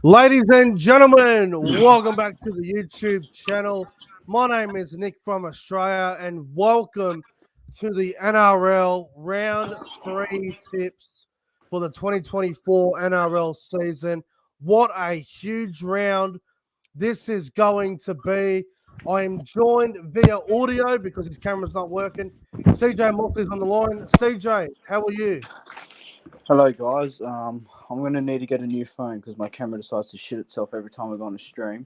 Ladies and gentlemen, welcome back to the YouTube channel. My name is Nick from Australia, and welcome to the NRL Round 3 tips for the 2024 NRL season. What a huge round this is going to be. I am joined via audio because his camera's not working. CJ Mosley's on the line. CJ, how are you? Hello guys, I'm going to need to get a new phone because my camera decides to shit itself every time I go on a stream.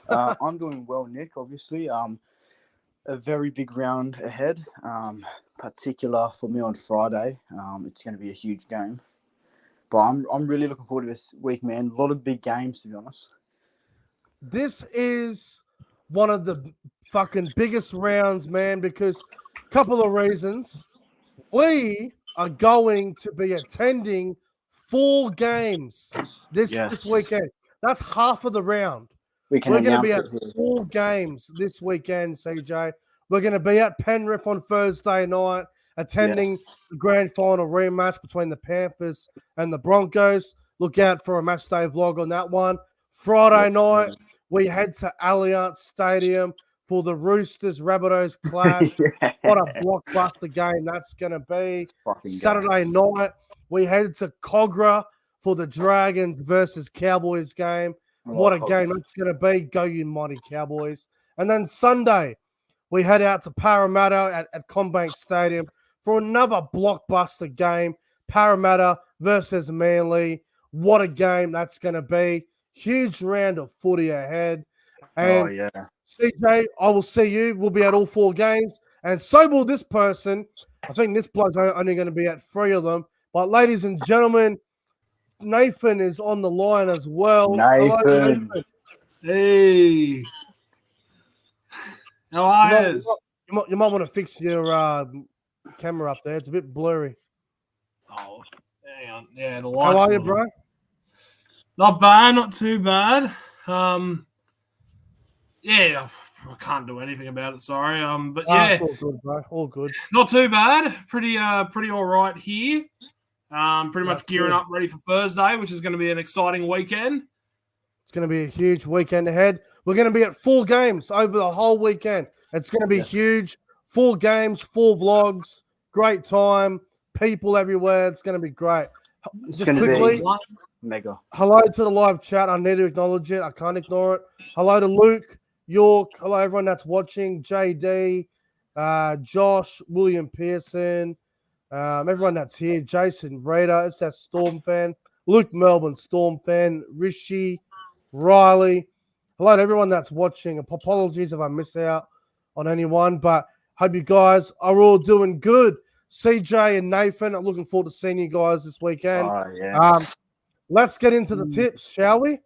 I'm doing well, Nick, obviously. A very big round ahead, particular for me on Friday. It's going to be a huge game. But I'm really looking forward to this week, man. A lot of big games, to be honest. This is one of the fucking biggest rounds, man, because a couple of reasons. We are going to be attending 4 games this weekend. That's half of the round. We're going to be at 4 games this weekend, CJ. We're going to be at Penrith on Thursday night, attending the grand final rematch between the Panthers and the Broncos. Look out for a match day vlog on that one. Friday night, we head to Allianz Stadium for the Roosters Rabbitohs clash. What a blockbuster game that's going to be. Saturday night, we head to Cogra for the Dragons versus Cowboys game. What a game that's going to be. Go you mighty Cowboys. And then Sunday, we head out to Parramatta at CommBank Stadium for another blockbuster game. Parramatta versus Manly. What a game that's going to be. Huge round of footy ahead. And CJ, I will see you. We'll be at all 4 games. And so will this person. I think this bloke's only going to be at 3 of them. But ladies and gentlemen, Nathan is on the line as well. Nathan. Hello, Nathan. Hey. How are you? You might want to fix your camera up there. It's a bit blurry. Oh, hang on. Yeah, the lights. How are you, bro? Not bad, not too bad. Yeah, I can't do anything about it. Sorry. But yeah, it's all good, bro. All good. Not too bad. Pretty all right here. Pretty much gearing up, ready for Thursday, which is going to be an exciting weekend. It's going to be a huge weekend ahead. We're going to be at 4 games over the whole weekend. It's going to be huge. 4 games, 4 vlogs. Great time. People everywhere. It's going to be great. Just quickly, mega. Hello to the live chat. I need to acknowledge it. I can't ignore it. Hello to Luke, York. Hello, everyone that's watching. JD, Josh, William Pearson, everyone that's here. Jason Rader. It's that Storm fan. Luke Melbourne, Storm fan. Rishi, Riley. Hello to everyone that's watching. Apologies if I miss out on anyone, but hope you guys are all doing good. CJ and Nathan, I'm looking forward to seeing you guys this weekend. Let's get into the tips, shall we?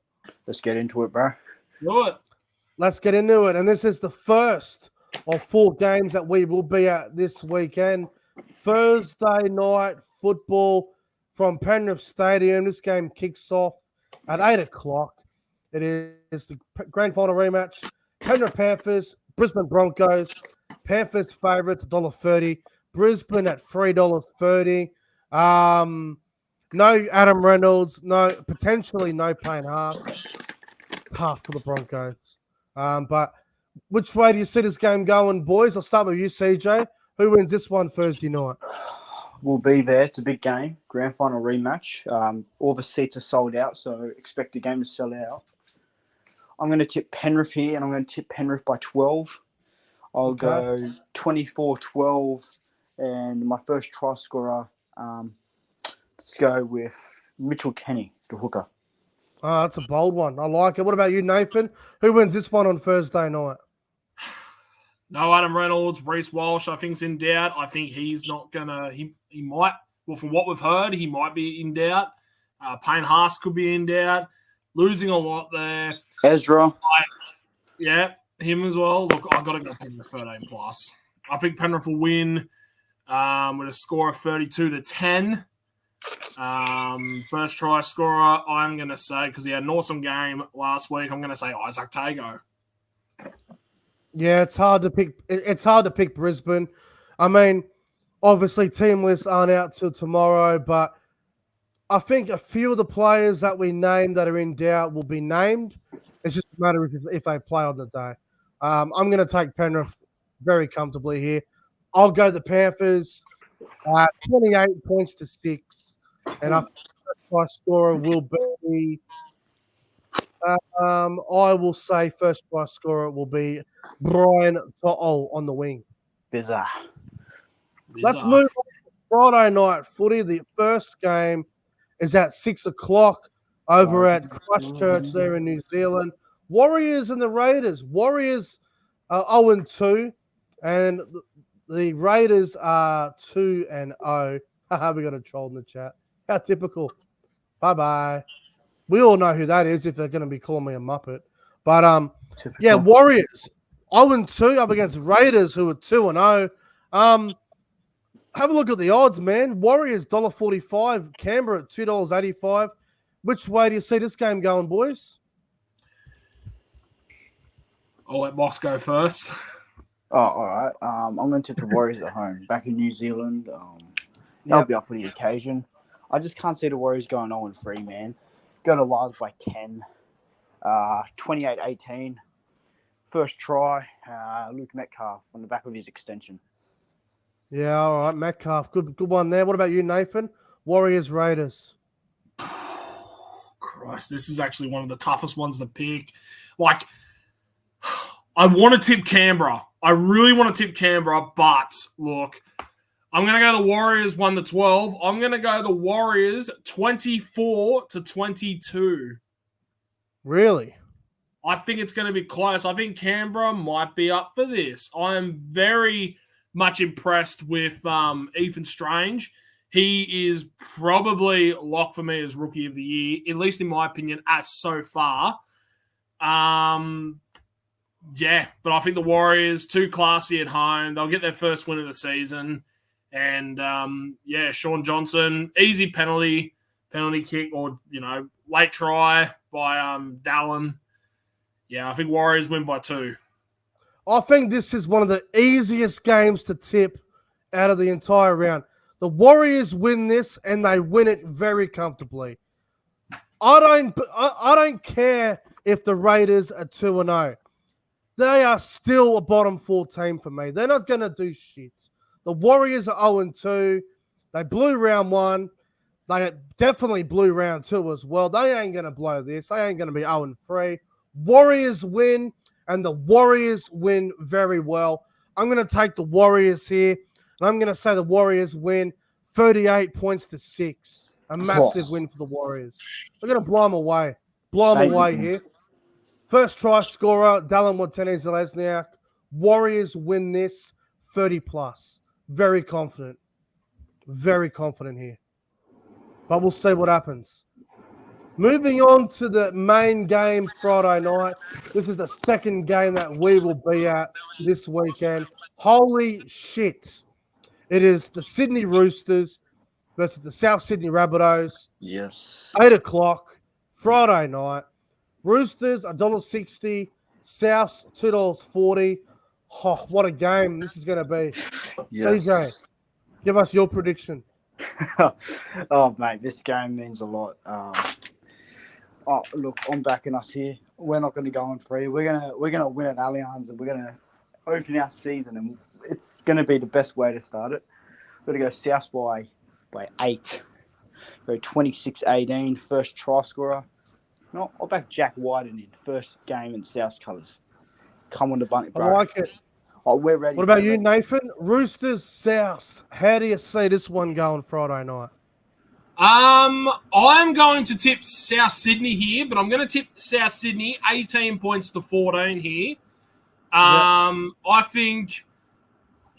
Let's get into it, bro. Do it. Let's get into it. And this is the first of 4 games that we will be at this weekend. Thursday night football from Penrith Stadium. This game kicks off at 8 o'clock. It is the grand final rematch. Penrith Panthers, Brisbane Broncos. Panthers favourites, $1.30. Brisbane at $3.30. No Adam Reynolds. Potentially no Payne Haas. Half for the Broncos. But which way do you see this game going, boys? I'll start with you, CJ. Who wins this one Thursday night? We'll be there. It's a big game. Grand final rematch. All the seats are sold out, so expect the game to sell out. I'm going to tip Penrith here, and I'm going to tip Penrith by 12. I'll go 24-12, and my first try scorer, let's go with Mitchell Kenny, the hooker. Oh, that's a bold one. I like it. What about you, Nathan? Who wins this one on Thursday night? No Adam Reynolds. Reece Walsh, I think's in doubt. I think he's not going to – he might – well, from what we've heard, he might be in doubt. Payne Haas could be in doubt. Losing a lot there. Ezra. Him as well. Look, I've got to go Penrith 13 plus. I think Penrith will win with a score of 32-10. First try scorer, I'm going to say, because he had an awesome game last week, I'm going to say Isaac Tago. Yeah, it's hard to pick. It's hard to pick Brisbane. I mean, obviously, team lists aren't out till tomorrow, but I think a few of the players that we named that are in doubt will be named. It's just a matter of if they play on the day. I'm going to take Penrith very comfortably here. I'll go the Panthers, 28 points to 6. And I think the first try scorer will be, I will say first try scorer will be Brian To'o on the wing. Bizarre. Let's move on to Friday night footy. The first game is at 6 o'clock over at Christchurch there in New Zealand. Warriors and the Raiders. Warriors are 0-2, and the Raiders are 2-0. We got a troll in the chat. How typical. Bye-bye. We all know who that is if they're going to be calling me a Muppet. But, yeah, Warriors 0-2 up against Raiders who are 2-0. Have a look at the odds, man. Warriors $1.45, Canberra at $2.85. Which way do you see this game going, boys? I'll let Moss go first. Oh, all right. I'm going to tip the Warriors at home. Back in New Zealand, they'll be up for the occasion. I just can't see the Warriors going 0-3, man. Go to Lars by 10. 28-18. First try, Luke Metcalf on the back of his extension. Yeah, all right, Metcalf. Good one there. What about you, Nathan? Warriors, Raiders. Christ, this is actually one of the toughest ones to pick. Like, I want to tip Canberra. I really want to tip Canberra, but look, I'm going to go the Warriors 1-12. I'm going to go the Warriors 24-22. Really? I think it's going to be close. I think Canberra might be up for this. I am very much impressed with Ethan Strange. He is probably locked for me as Rookie of the Year, at least in my opinion, as so far. Yeah, but I think the Warriors, too classy at home. They'll get their first win of the season. And, yeah, Sean Johnson, easy penalty kick or, late try by Dallin. Yeah, I think Warriors win by 2. I think this is one of the easiest games to tip out of the entire round. The Warriors win this, and they win it very comfortably. I don't care if the Raiders are 2-0. They are still a bottom 4 team for me. They're not going to do shit. The Warriors are 0-2. They blew round 1. They definitely blew round 2 as well. They ain't going to blow this. They ain't going to be 0-3. Warriors win, and the Warriors win very well. I'm going to take the Warriors here, and I'm going to say the Warriors win 38 points to 6. A massive win for the Warriors. They're going to blow them away. Blow them away here. First try scorer, Dallin Watene-Zelezniak. Warriors win this 30+. Very confident. Very confident here. But we'll see what happens. Moving on to the main game Friday night. This is the second game that we will be at this weekend. Holy shit. It is the Sydney Roosters versus the South Sydney Rabbitohs. Yes. 8 o'clock, Friday night. Roosters, $1.60. Souths, $2.40. Oh, what a game this is going to be. Yes. CJ, give us your prediction. Oh, mate, this game means a lot. Look, I'm backing us here. We're not going to go on free. We're gonna win at Allianz, and we're going to open our season, and it's going to be the best way to start it. We're going to go South by 8. Go 26-18. First try scorer. No, I'll back Jack Whiten in. First game in South colours. Come on the bunny, bro. I like it. Oh, we're ready. What about you, Nathan? Roosters, South. How do you see this one going Friday night? I'm going to tip South Sydney here, but I'm going to tip South Sydney 18 points to 14 here. I think,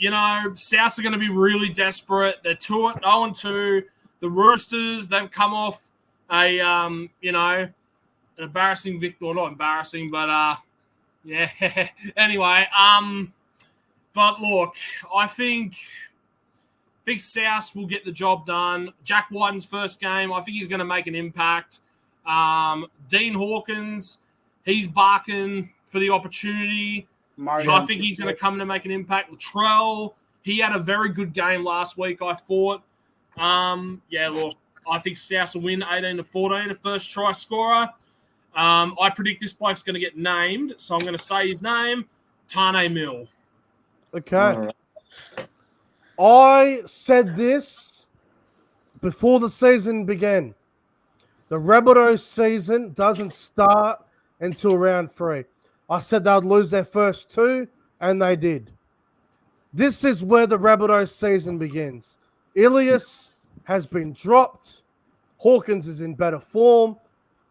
Souths are going to be really desperate. They're 0-2. The Roosters, they've come off an embarrassing victory. Not embarrassing, but yeah. Anyway, but look, I think South will get the job done. Jack Whiten's first game, I think he's going to make an impact. Dean Hawkins, he's barking for the opportunity. I think he's going to come to make an impact. Latrell, he had a very good game last week, I thought. Yeah, look, I think South will win 18-14. The first try scorer. I predict this bloke's going to get named, so I'm going to say his name, Tane Mill. Okay. I said this before the season began. The Rabbitohs season doesn't start until round 3. I said they'd lose their first 2, and they did. This is where the Rabbitohs season begins. Ilias has been dropped. Hawkins is in better form.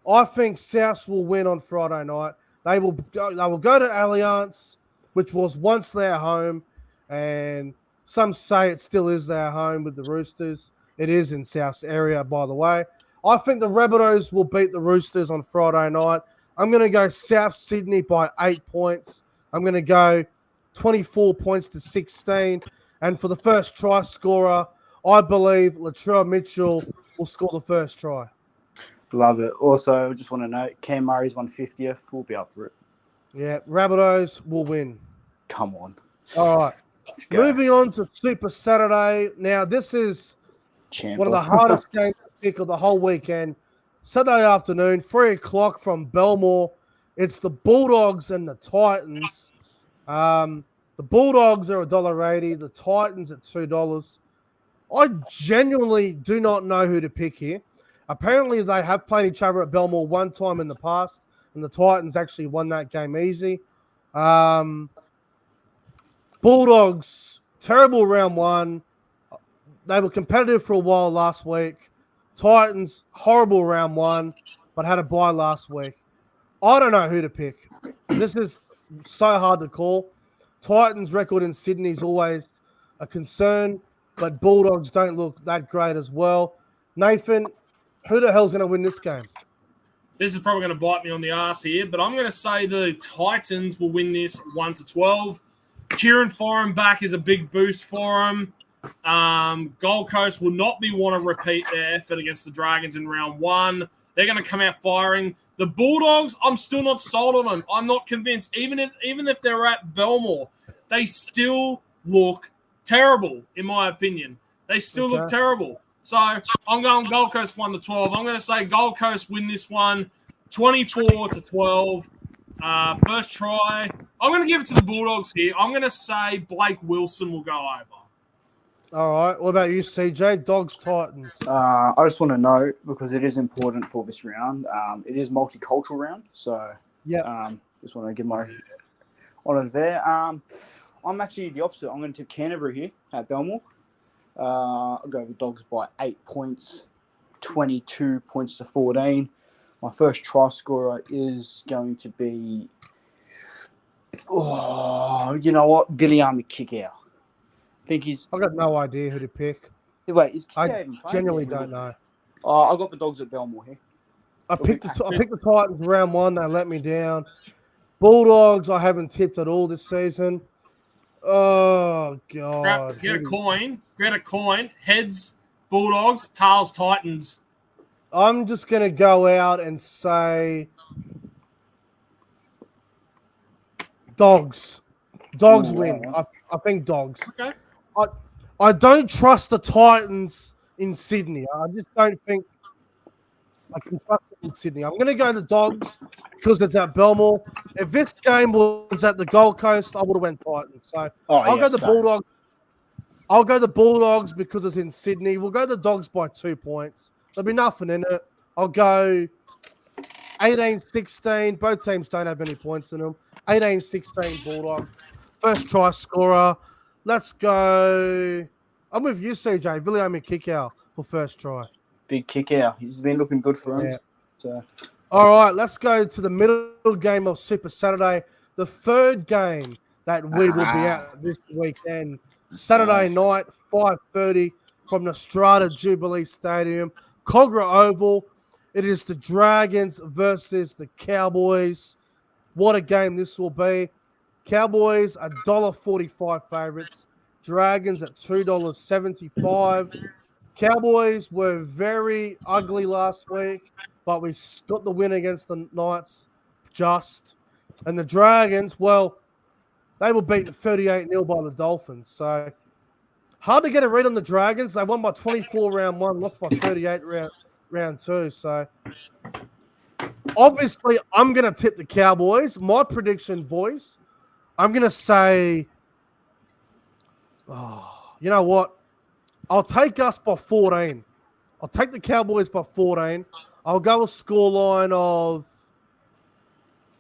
I think South will win on Friday night. They will go to Allianz, which was once their home, and some say it still is their home with the Roosters. It is in South's area, by the way. I think the Rabbitohs will beat the Roosters on Friday night. I'm going to go South Sydney by 8 points. I'm going to go 24 points to 16. And for the first try scorer, I believe Latrell Mitchell will score the first try. Love it. Also, just want to note, Cam Murray's 150th. We'll be up for it. Yeah, Rabbitohs will win. Come on. All right. Moving on to Super Saturday. Now, this is one of the hardest games to pick of the whole weekend. Saturday afternoon, 3 o'clock from Belmore. It's the Bulldogs and the Titans. The Bulldogs are $1.80. The Titans at $2. I genuinely do not know who to pick here. Apparently, they have played each other at Belmore one time in the past, and the Titans actually won that game easy. Bulldogs, terrible round 1. They were competitive for a while last week. Titans, horrible round 1, but had a bye last week. I don't know who to pick. This is so hard to call. Titans' record in Sydney is always a concern, but Bulldogs don't look that great as well. Nathan, who the hell's going to win this game? This is probably going to bite me on the ass here, but I'm going to say the Titans will win this 1-12. Kieran Foran back is a big boost for them. Gold Coast will not want to repeat their effort against the Dragons in round 1. They're going to come out firing. The Bulldogs, I'm still not sold on them. I'm not convinced. Even if they're at Belmore, they still look terrible, in my opinion. They still look terrible. So I'm going Gold Coast 1-12. I'm going to say Gold Coast win this one 24-12. First try. I'm going to give it to the Bulldogs here. I'm going to say Blake Wilson will go over. All right. What about you, CJ? Dogs, Titans. I just want to note, because it is important for this round, it is multicultural round. So, just want to give my honour there. I'm actually the opposite. I'm going to tip Canterbury here at Belmore. I'll go with Dogs by 8 points, 22 points to 14. My first try scorer is going to be, you know what, Billy Army Kickout. I've got no idea who to pick. Wait, is I genuinely don't know. I got the Dogs at Belmore here. I picked the Titans round 1. They let me down. Bulldogs, I haven't tipped at all this season. Oh, God. Get a coin. Heads, Bulldogs. Tails, Titans. I'm just going to go out and say Dogs. Dogs win. I think Dogs. Okay. I don't trust the Titans in Sydney. I just don't think I can trust them in Sydney. I'm going to go the Dogs because it's at Belmore. If this game was at the Gold Coast, I would have went Titans. So I'll go the Bulldogs. I'll go the Bulldogs because it's in Sydney. We'll go the Dogs by 2 points. There'll be nothing in it. I'll go 18-16. Both teams don't have any points in them. 18-16 Bulldogs. First try scorer. Let's go. I'm with you, CJ. Viliame Kikau for first try. Big kick out. He's been looking good for us. So. All right, let's go to the middle game of Super Saturday. The third game that we will be at this weekend. Saturday night, 5:30 from the Strata Jubilee Stadium. Cogra Oval. It is the Dragons versus the Cowboys. What a game this will be. Cowboys are $1.45 favourites. Dragons at $2.75. Cowboys were very ugly last week, but we got the win against the Knights just. And the Dragons, well, they were beaten 38-0 by the Dolphins. So hard to get a read on the Dragons. They won by 24 round one, lost by 38 round two. So obviously, I'm going to tip the Cowboys. My prediction, boys, I'm going to say, you know what? I'll take us by 14. I'll take the Cowboys by 14. I'll go a scoreline of,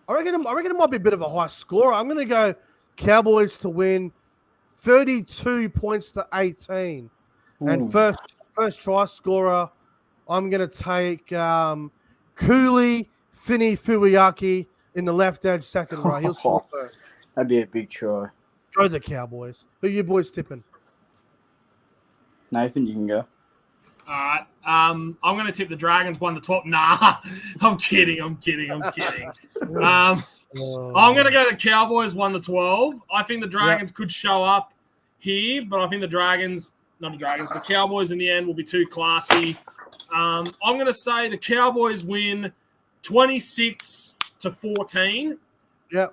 I reckon it might be a bit of a high score. I'm going to go Cowboys to win 32 points to 18. Ooh. And first try scorer, I'm going to take Cooley Finney Fuiaki in the left edge second row. He'll score first. That'd be a big try. Go the Cowboys. Who you boys tipping? Nathan, you can go. All right. I'm going to tip the Dragons 1-12. Nah, I'm kidding. I'm going to go to Cowboys 1-12. I think the Dragons could show up here, but I think the Cowboys in the end will be too classy. I'm going to say the Cowboys win 26-14. Yep.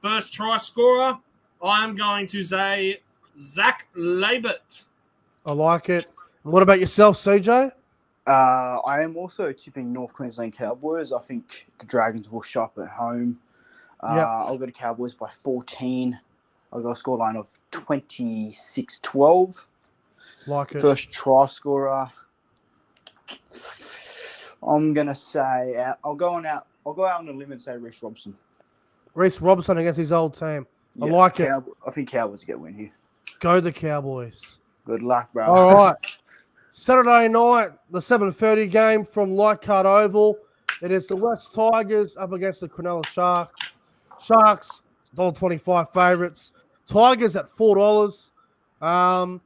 First try scorer, I'm going to say Zach Labert. I like it. What about yourself, CJ? I am also tipping North Queensland Cowboys. I think the Dragons will show up at home. I'll go to Cowboys by 14. I'll go a scoreline of 26-12. Like it. First try scorer, I'm gonna say I'll go out on a limb and say Reece Robson. Reece Robson against his old team. I like it. I think Cowboys get a win here. Go the Cowboys. Good luck, bro. All right. Saturday night, the 7:30 game from Leichhardt Oval. It is the West Tigers up against the Cronulla Sharks. Sharks, $1.25 favourites. Tigers at $4. Not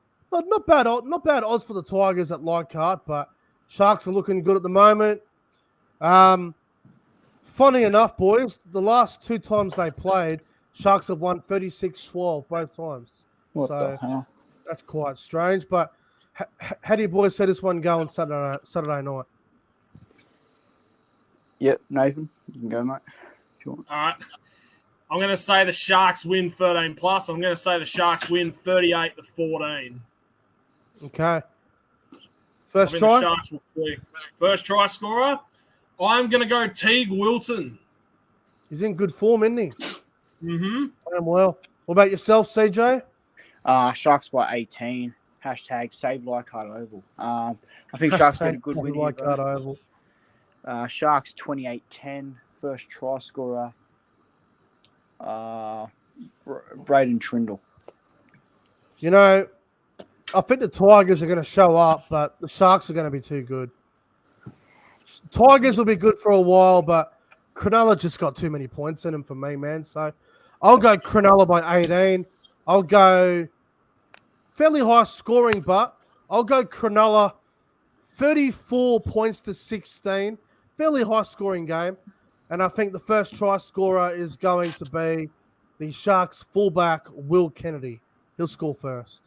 bad odds for the Tigers at Leichhardt, but Sharks are looking good at the moment. Funny enough, boys, the last two times they played, Sharks have won 36-12 both times. What the hell? That's quite strange. But how do you boys see this one go on Saturday night? Yep, Nathan, you can go, mate. If you want. All right. I'm going to say the Sharks win 13+. I'm going to say the Sharks win 38-14. Okay. First try? The Sharks will clear. First try scorer, I'm going to go Teague Wilton. He's in good form, isn't he? Mm-hmm. Playing well. What about yourself, CJ? Sharks by 18. Hashtag save Leichhardt Oval. I think Sharks get a good win here. Leichhardt Oval. Sharks 28-10. First try scorer, Braden Trindle. You know, I think the Tigers are going to show up, but the Sharks are going to be too good. Tigers will be good for a while, but Cronulla just got too many points in them for me, man. So I'll go Cronulla by 18. I'll go fairly high scoring, but I'll go Cronulla 34 points to 16. Fairly high scoring game. And I think the first try scorer is going to be the Sharks fullback, Will Kennedy. He'll score first.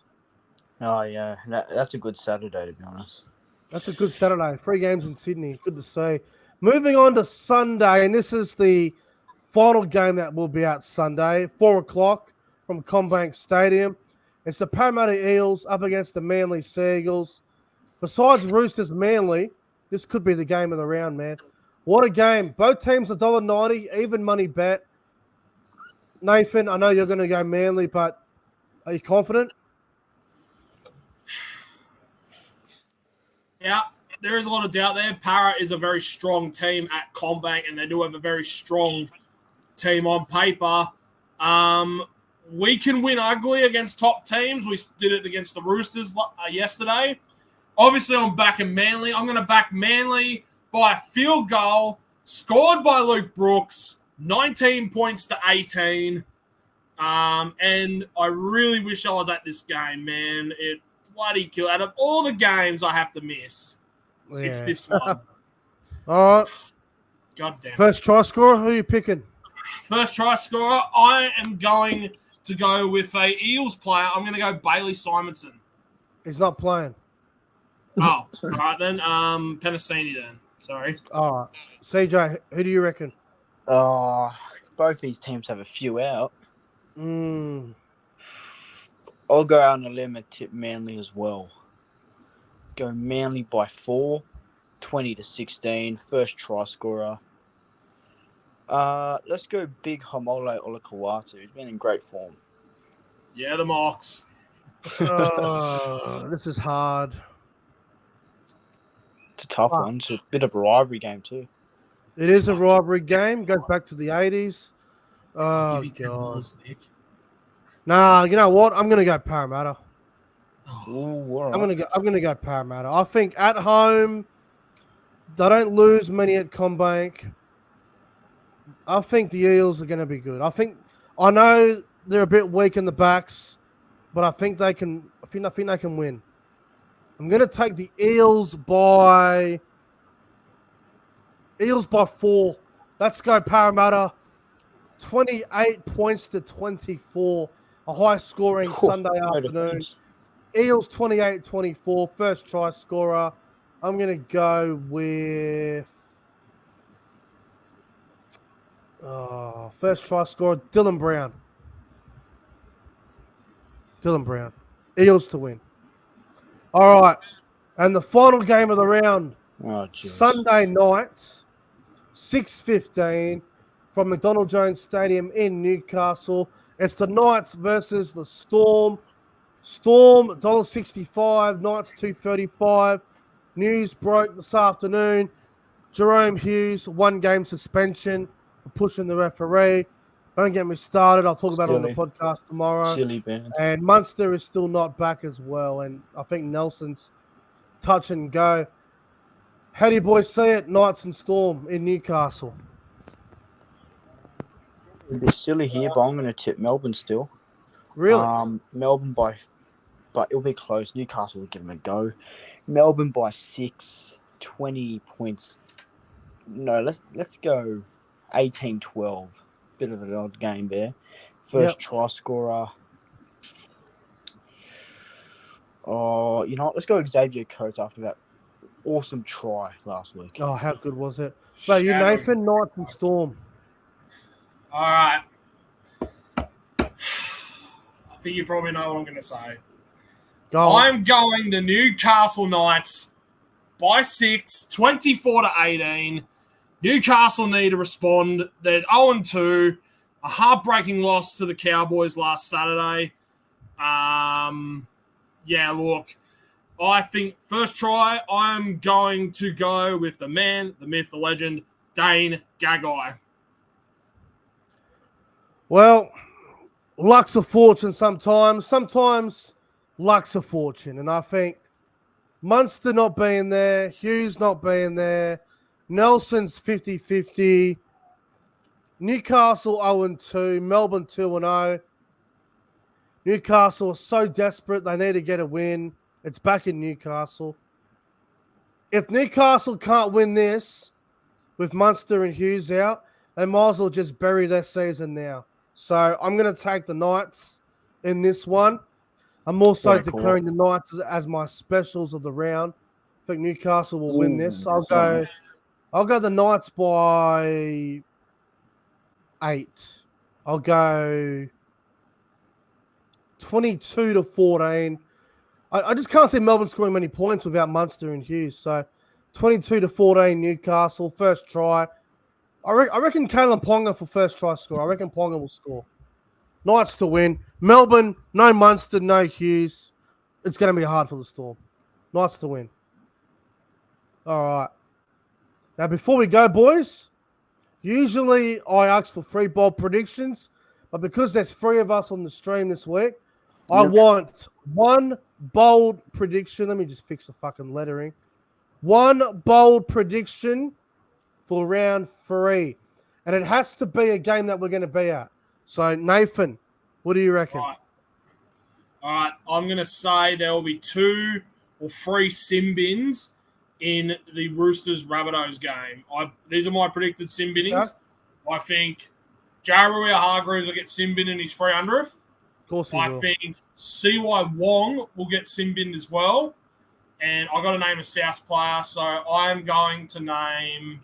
Oh, yeah. That's a good Saturday, to be honest. That's a good Saturday. 3 games in Sydney. Good to see. Moving on to Sunday, and this is the final game that will be out Sunday, 4 o'clock from Combank Stadium. It's the Parramatta Eels up against the Manly Seagulls. Besides Roosters Manly, this could be the game of the round, man. What a game. Both teams $1.90, even money bet. Nathan, I know you're going to go Manly, but are you confident? Yeah, there is a lot of doubt there. Para is a very strong team at Combank, and they do have a very strong team on paper. We can win ugly against top teams. We did it against the Roosters yesterday. Obviously, I'm backing Manly. I'm going to back Manly by a field goal scored by Luke Brooks, 19 points to 18. And I really wish I was at this game, man. It bloody killed. Out of all the games I have to miss, it's this one. All right. God damn. First try scorer, who are you picking? First try scorer, I am going to go with a Eels player. I'm going to go Bailey Simonson. He's not playing. Oh, all right then. Penasini then. Sorry. All right. CJ, who do you reckon? Both these teams have a few out. I'll go out on a limb and tip Manly as well. Go Manly by 4, 20-16. First try scorer. Let's go big Hamole Olakawatu. He's been in great form. Yeah, the Mocs. This is hard. It's a tough one. It's a bit of a rivalry game too. It is a rivalry game. Goes back to the 80s. Oh, Give you God. $10, Nick. Nah, you know what? I'm going to go Parramatta. Ooh, all I'm right. gonna go Parramatta. I think at home they don't lose many at Combank. I think the Eels are gonna be good. I know they're a bit weak in the backs, but I think they can. I think they can win. I'm gonna take the Eels by 4. Let's go Parramatta. 28 points to 24. A high scoring Sunday afternoon. Eels 28-24, first try scorer. I'm going to go with first try scorer, Dylan Brown. Eels to win. All right. And the final game of the round, Sunday night, 6:15 from McDonald Jones Stadium in Newcastle. It's the Knights versus the Storm. Storm, $1.65, Knights, $2.35. News broke this afternoon. Jerome Hughes, 1-game suspension for pushing the referee. Don't get me started. I'll talk about it on the podcast tomorrow. Silly band. And Munster is still not back as well. And I think Nelson's touch and go. How do you boys see it, Knights and Storm in Newcastle? A bit silly here, but I'm going to tip Melbourne still. Really? Melbourne but it'll be close. Newcastle will give them a go. Melbourne by 6, 20 points. No, let's go 18-12. Bit of an odd game there. First try scorer. Oh, you know what? Let's go Xavier Coates after that awesome try last week. Oh, how good was it? But you, Nathan, Knights and Storm. All right. I think you probably know what I'm going to say. I'm going to Newcastle Knights by 6, 24-18. Newcastle need to respond. They're 0-2. A heartbreaking loss to the Cowboys last Saturday. Look, I think first try, I'm going to go with the man, the myth, the legend, Dane Gagai. Well, luck's a fortune sometimes. Sometimes luck's a fortune. And I think Munster not being there, Hughes not being there, Nelson's 50-50, Newcastle 0-2, Melbourne 2-0. Newcastle are so desperate, they need to get a win. It's back in Newcastle. If Newcastle can't win this with Munster and Hughes out, they might as well just bury their season now. So I'm going to take the Knights in this one. I'm also declaring the Knights as my specials of the round. I think Newcastle will win this. I'll go the Knights by 8. I'll go 22-14. I just can't see Melbourne scoring many points without Munster and Hughes. So 22-14 Newcastle, first try. I reckon Kalen Ponga for first try score. I reckon Ponga will score. Knights to win. Melbourne, no Munster, no Hughes. It's going to be hard for the Storm. Knights to win. All right. Now, before we go, boys, usually I ask for free bold predictions, but because there's 3 of us on the stream this week, I want one bold prediction. Let me just fix the fucking lettering. One bold prediction for round 3. And it has to be a game that we're going to be at. So, Nathan, what do you reckon? All right. I'm going to say there will be 2 or 3 sin bins in the Roosters Rabbitohs game. These are my predicted sin binnings. Okay. I think Jaruia Hargreaves will get sin bin in his 300th. Of course he will. I think CY Wong will get sin binned as well. And I got to name a South player, so I'm going to name...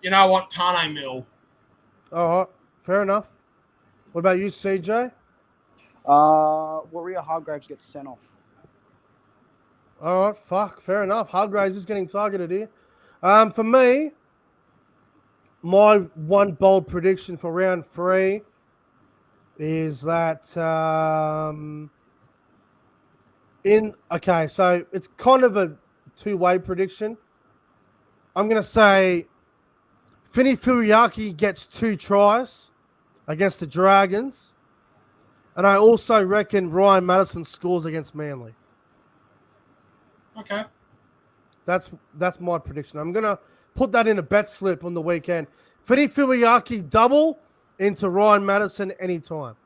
You know what? Tane Mill. All right. Fair enough. What about you, CJ? Warrior Hargraves gets sent off. All right, fuck, fair enough. Hargraves is getting targeted here. For me, my one bold prediction for round 3 is that so it's kind of a two-way prediction. I'm going to say Finny Furiaki gets 2 tries against the Dragons. And I also reckon Ryan Madison scores against Manly. Okay. That's my prediction. I'm going to put that in a bet slip on the weekend. Finny Furiaki double into Ryan Madison anytime.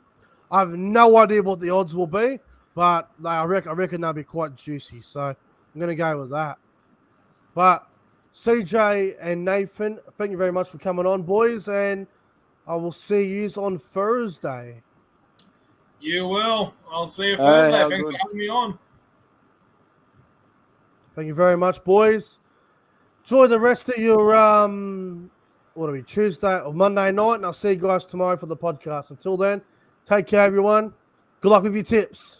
I have no idea what the odds will be, but I reckon they'll be quite juicy. So I'm going to go with that. But CJ and Nathan, thank you very much for coming on, boys, and I will see you on Thursday. You will. I'll see you Thursday. how Thanks good. for having me on. Thank you very much, boys. Enjoy the rest of your Tuesday or Monday night, and I'll see you guys tomorrow for the podcast. Until then, take care, everyone. Good luck with your tips.